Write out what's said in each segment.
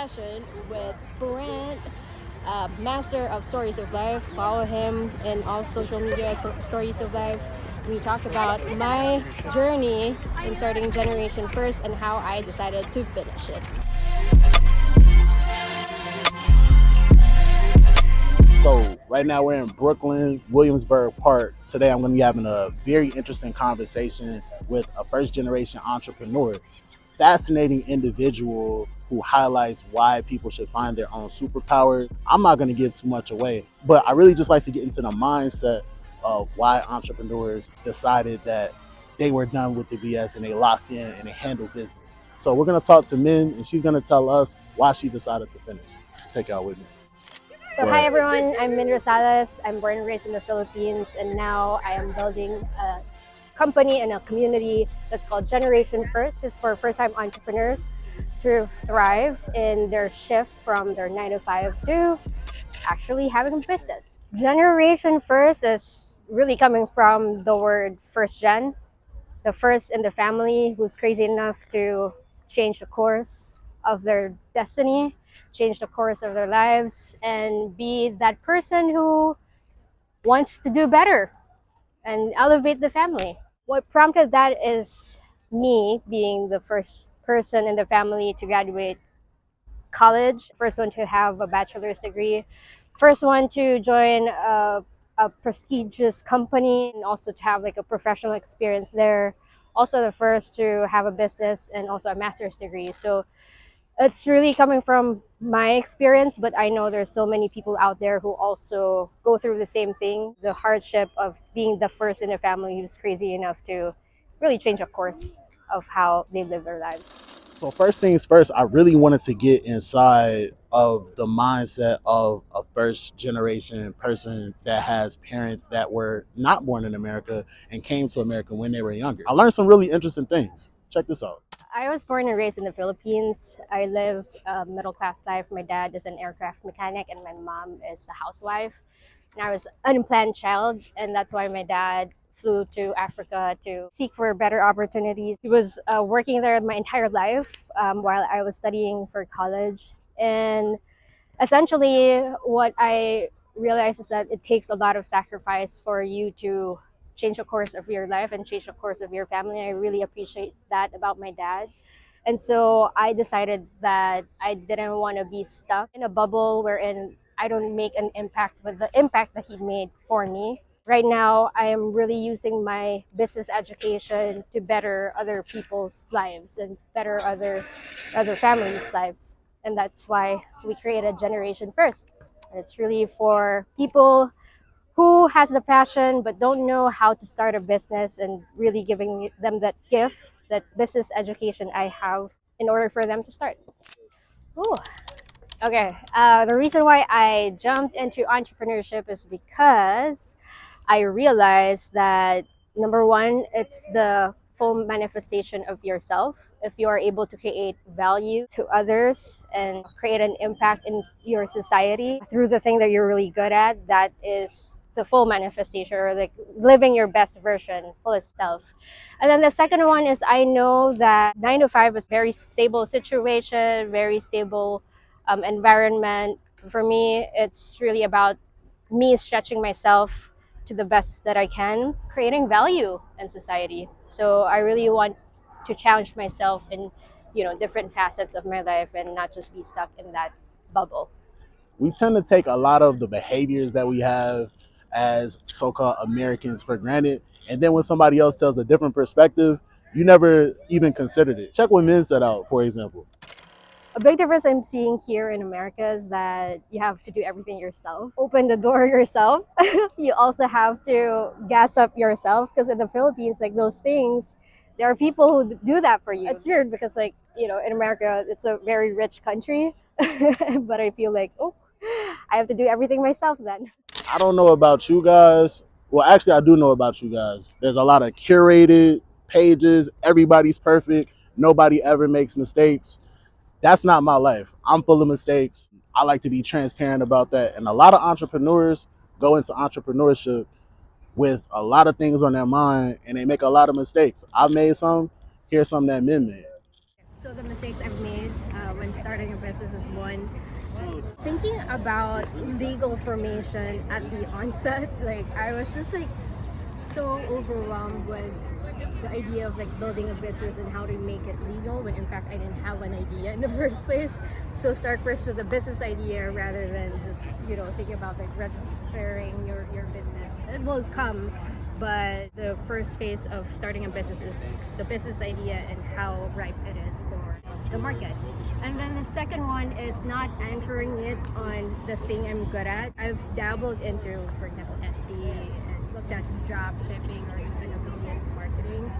session with Brent, master of stories of life. Follow him in all social media stories of life. We talk about my journey in starting Generation First and how I decided to finish it. So right now we're in Brooklyn, Williamsburg Park. Today I'm going to be having a very interesting conversation with a first generation entrepreneur, fascinating individual who highlights why people should find their own superpower. I'm not going to give too much away, but I really just like to get into the mindset of why entrepreneurs decided that they were done with the BS and they locked in and they handle business. So we're going to talk to Min and she's going to tell us why she decided to finish. Take y'all with me. So hi everyone, I'm Min Rosales. I'm born and raised in the Philippines, and now I am building a company and a community that's called Generation First. It's for first-time entrepreneurs to thrive in their shift from their 9 to 5 to actually having a business. Generation First is really coming from the word first gen, the first in the family who's crazy enough to change the course of their destiny, change the course of their lives, and be that person who wants to do better and elevate the family. What prompted that is me being the first person in the family to graduate college, first one to have a bachelor's degree, first one to join a prestigious company, and also to have like a professional experience there. Also the first to have a business and also a master's degree. So it's really coming from my experience, but I know there's so many people out there who also go through the same thing, the hardship of being the first in a family who's crazy enough to really change a course of how they live their lives. So first things first, I really wanted to get inside of the mindset of a first generation person that has parents that were not born in America and came to America when they were younger. I learned some really interesting things. Check this out. I was born and raised in the Philippines. I live a middle class life. My dad is an aircraft mechanic and my mom is a housewife. And I was an unplanned child, and that's why my dad flew to Africa to seek for better opportunities. He was working there my entire life while I was studying for college. And essentially, what I realized is that it takes a lot of sacrifice for you to change the course of your life and change the course of your family. I really appreciate that about my dad. And so I decided that I didn't want to be stuck in a bubble wherein I don't make an impact with the impact that he made for me. Right now, I am really using my business education to better other people's lives and better other families' lives. And that's why we created Generation First. It's really for people who has the passion but don't know how to start a business, and really giving them that gift, that business education I have in order for them to start. Ooh. Okay, the reason why I jumped into entrepreneurship is because I realized that number one, it's the full manifestation of yourself. If you are able to create value to others and create an impact in your society through the thing that you're really good at, that is the full manifestation, or like living your best version, fullest self. And then the second one is I know that 9 to 5 is very stable situation, very stable environment. For me, it's really about me stretching myself to the best that I can, creating value in society. So I really want to challenge myself in, different facets of my life and not just be stuck in that bubble. We tend to take a lot of the behaviors that we have as so-called Americans for granted. And then when somebody else tells a different perspective, you never even considered it. Check what Min set out, for example. A big difference I'm seeing here in America is that you have to do everything yourself. Open the door yourself. You also have to gas up yourself, because in the Philippines, like those things, there are people who do that for you. It's weird because in America, it's a very rich country. But I feel like, I have to do everything myself then. I don't know about you guys. Well, actually, I do know about you guys. There's a lot of curated pages. Everybody's perfect. Nobody ever makes mistakes. That's not my life. I'm full of mistakes. I like to be transparent about that. And a lot of entrepreneurs go into entrepreneurship with a lot of things on their mind and they make a lot of mistakes. I've made some. Here's some that Min made. So the mistakes I've made when starting a business is one, thinking about legal formation at the onset. Like I was just like so overwhelmed with the idea of like building a business and how to make it legal when in fact I didn't have an idea in the first place. So start first with a business idea rather than just thinking about like registering your business. It will come, but the first phase of starting a business is the business idea and how ripe it is for the market. And then the second one is not anchoring it on the thing I'm good at. I've dabbled into, for example, Etsy and looked at drop shipping or even affiliate marketing.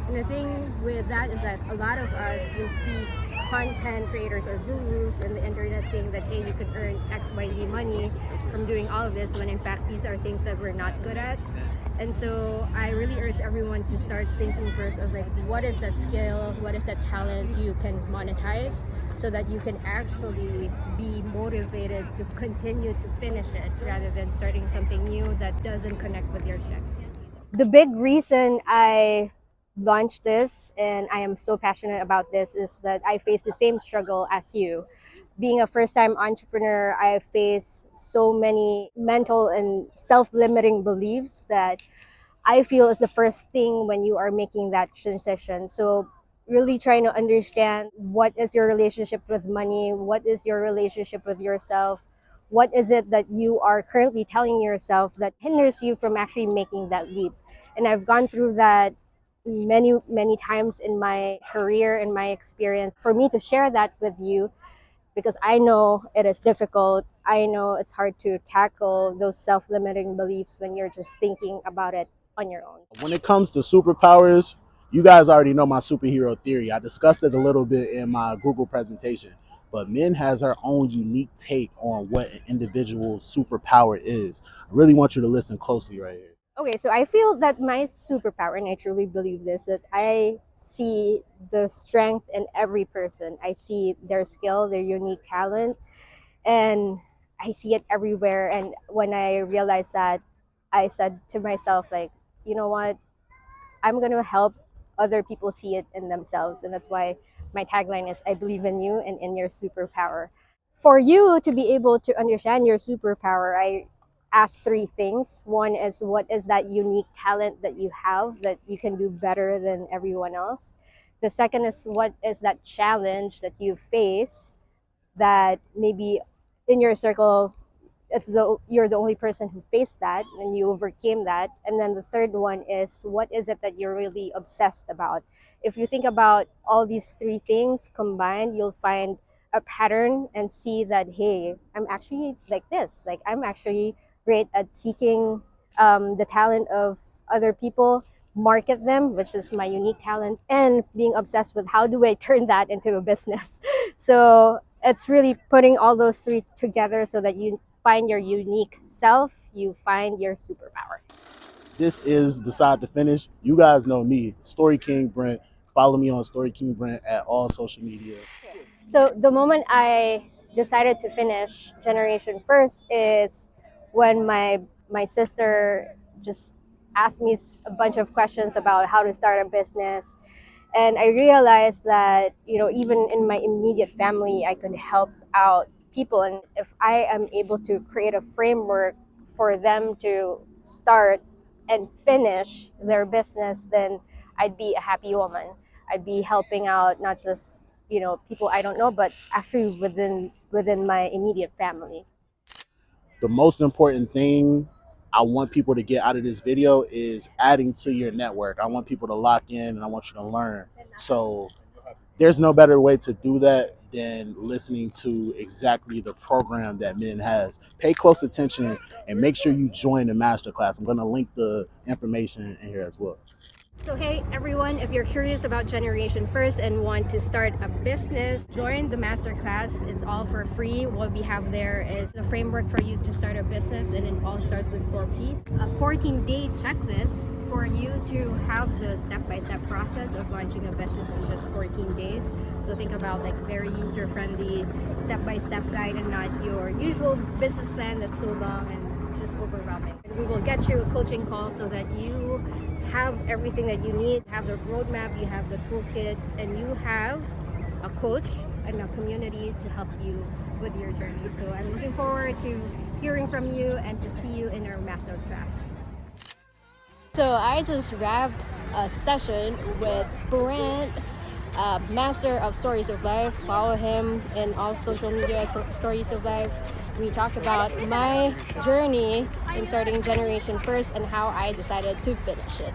And the thing with that is that a lot of us will see content creators or gurus in the internet saying that hey, you could earn XYZ money from doing all of this when in fact these are things that we're not good at. And so I really urge everyone to start thinking first of like what is that skill, what is that talent you can monetize so that you can actually be motivated to continue to finish it rather than starting something new that doesn't connect with your strengths. The big reason I launched this and I am so passionate about this is that I face the same struggle as you. Being a first time entrepreneur, I face so many mental and self limiting beliefs that I feel is the first thing when you are making that transition. So, really trying to understand what is your relationship with money, what is your relationship with yourself, what is it that you are currently telling yourself that hinders you from actually making that leap. And I've gone through that many times in my career and my experience. For me to share that with you because I know it is difficult. I know it's hard to tackle those self-limiting beliefs when you're just thinking about it on your own. When it comes to superpowers, you guys already know my superhero theory. I discussed it a little bit in my Google presentation, but Min has her own unique take on what an individual superpower is. I really want you to listen closely right here. Okay, so I feel that my superpower, and I truly believe this, that I see the strength in every person. I see their skill, their unique talent, and I see it everywhere. And when I realized that, I said to myself, like, you know what? I'm going to help other people see it in themselves. And that's why my tagline is I believe in you and in your superpower. For you to be able to understand your superpower, I ask three things. One is what is that unique talent that you have that you can do better than everyone else? The second is what is that challenge that you face that maybe in your circle you're the only person who faced that and you overcame that. And then the third one is what is it that you're really obsessed about? If you think about all these three things combined, you'll find a pattern and see that hey, I'm actually like this. Like I'm actually great at seeking the talent of other people, market them, which is my unique talent, and being obsessed with how do I turn that into a business. So it's really putting all those three together so that you find your unique self, you find your superpower. This is Decide to Finish. You guys know me, Story King Brent. Follow me on Story King Brent at all social media. So the moment I decided to finish Generation First is when my sister just asked me a bunch of questions about how to start a business. And I realized that, even in my immediate family, I could help out people. And if I am able to create a framework for them to start and finish their business, then I'd be a happy woman. I'd be helping out not just people I don't know, but actually within my immediate family. The most important thing I want people to get out of this video is adding to your network. I want people to lock in and I want you to learn. So there's no better way to do that than listening to exactly the program that Min has. Pay close attention and make sure you join the masterclass. I'm going to link the information in here as well. So hey everyone, if you're curious about Generation First and want to start a business, join the masterclass. It's all for free. What we have there is the framework for you to start a business, and it all starts with 4 Ps. A 14-day checklist for you to have the step-by-step process of launching a business in just 14 days. So think about like very user-friendly, step-by-step guide and not your usual business plan that's so long and just overwhelming. And we will get you a coaching call so that you have everything that you need, have the roadmap, you have the toolkit, and you have a coach and a community to help you with your journey. So I'm looking forward to hearing from you and to see you in our master class. So I just wrapped a session with Brent, master of Stories of Life. Follow him in all social media, Stories of Life. We talked about my journey in starting Generation First and how I decided to finish it.